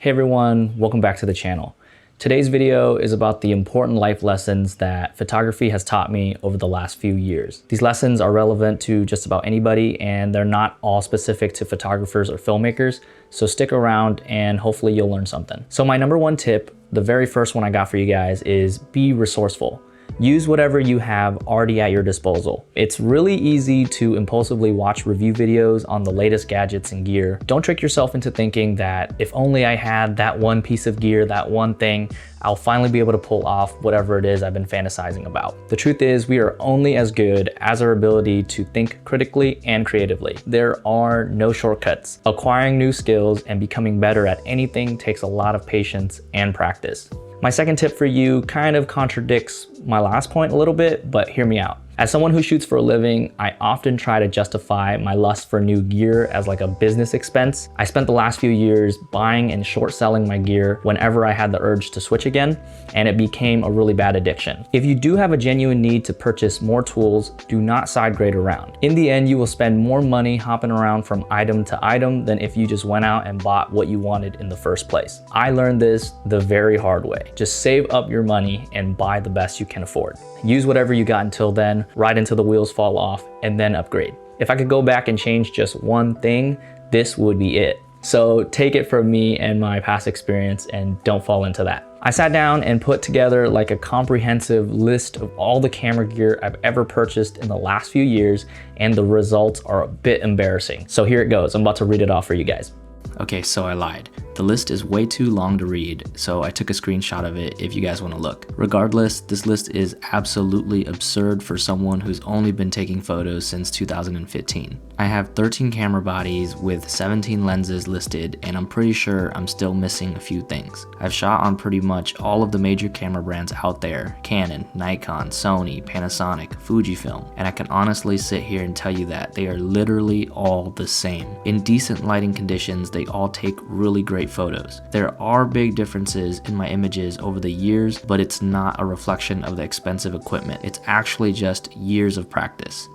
Hey everyone, welcome back to the channel. Today's video is about the important life lessons that photography has taught me over the last few years. These lessons are relevant to just about anybody and they're not all specific to photographers or filmmakers, so stick around and hopefully you'll learn something. So my number one tip, the very first one I got for you guys, is be resourceful. Use whatever you have already at your disposal. It's really easy to impulsively watch review videos on the latest gadgets and gear. Don't trick yourself into thinking that if only I had that one piece of gear, that one thing, I'll finally be able to pull off whatever it is I've been fantasizing about. The truth is, we are only as good as our ability to think critically and creatively. There are no shortcuts. Acquiring new skills and becoming better at anything takes a lot of patience and practice. My second tip for you kind of contradicts my last point a little bit, but hear me out. As someone who shoots for a living, I often try to justify my lust for new gear as like a business expense. I spent the last few years buying and short selling my gear whenever I had the urge to switch again, and it became a really bad addiction. If you do have a genuine need to purchase more tools, do not side grade around. In the end, you will spend more money hopping around from item to item than if you just went out and bought what you wanted in the first place. I learned this the very hard way. Just save up your money and buy the best you can afford. Use whatever you got until then, ride until the wheels fall off, and then upgrade. If I could go back and change just one thing, this would be it. So take it from me and my past experience and don't fall into that. I sat down and put together like a comprehensive list of all the camera gear I've ever purchased in the last few years, and the results are a bit embarrassing. So here it goes. I'm about to read it off for you guys. Okay, so I lied. The list is way too long to read, so I took a screenshot of it if you guys want to look. Regardless, this list is absolutely absurd for someone who's only been taking photos since 2015. I have 13 camera bodies with 17 lenses listed, and I'm pretty sure I'm still missing a few things. I've shot on pretty much all of the major camera brands out there: Canon, Nikon, Sony, Panasonic, Fujifilm, and I can honestly sit here and tell you that they are literally all the same. In decent lighting conditions, they all take really great photos. There are big differences in my images over the years, but it's not a reflection of the expensive equipment. It's actually just years of practice.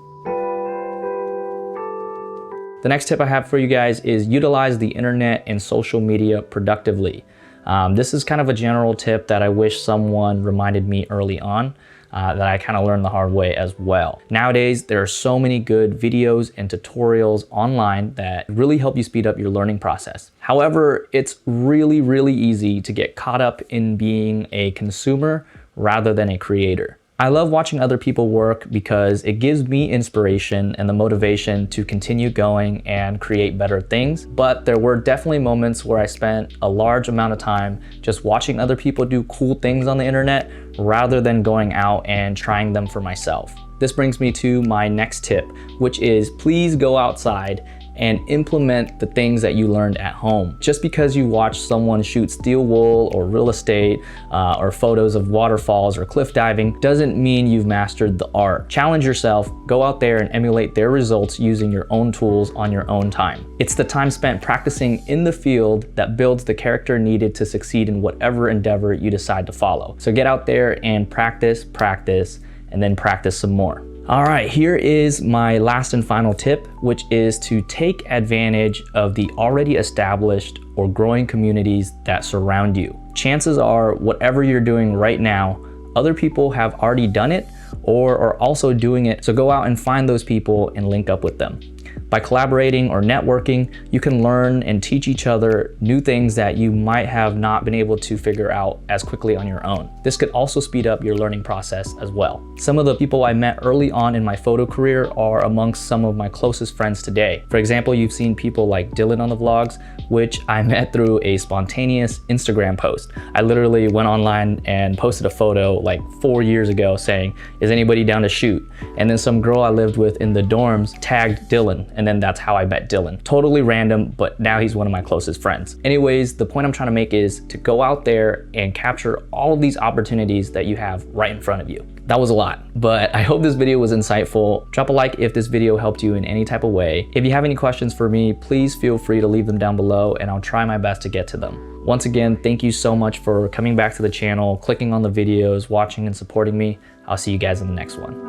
The next tip I have for you guys is utilize the internet and social media productively. This is kind of a general tip that I wish someone reminded me early on. That I kind of learned the hard way as well. Nowadays, there are so many good videos and tutorials online that really help you speed up your learning process. However, it's really easy to get caught up in being a consumer rather than a creator. I love watching other people work because it gives me inspiration and the motivation to continue going and create better things. But there were definitely moments where I spent a large amount of time just watching other people do cool things on the internet rather than going out and trying them for myself. This brings me to my next tip, which is please go outside and implement the things that you learned at home. Just because you watch someone shoot steel wool or real estate or photos of waterfalls or cliff diving doesn't mean you've mastered the art. Challenge yourself, go out there and emulate their results using your own tools on your own time. It's the time spent practicing in the field that builds the character needed to succeed in whatever endeavor you decide to follow. So get out there and practice, and then practice some more. All right, here is my last and final tip, which is to take advantage of the already established or growing communities that surround you. Chances are, whatever you're doing right now, other people have already done it or are also doing it, so go out and find those people and link up with them. By collaborating or networking, you can learn and teach each other new things that you might have not been able to figure out as quickly on your own. This could also speed up your learning process as well. Some of the people I met early on in my photo career are amongst some of my closest friends today. For example, you've seen people like Dylan on the vlogs, which I met through a spontaneous Instagram post. I literally went online and posted a photo like 4 years ago saying, "Is anybody down to shoot?" And then some girl I lived with in the dorms tagged Dylan, and then that's how I met Dylan. Totally random, but now he's one of my closest friends. Anyways, the point I'm trying to make is to go out there and capture all of these opportunities that you have right in front of you. That was a lot, but I hope this video was insightful. Drop a like if this video helped you in any type of way. If you have any questions for me, please feel free to leave them down below and I'll try my best to get to them. Once again, thank you so much for coming back to the channel, clicking on the videos, watching and supporting me. I'll see you guys in the next one.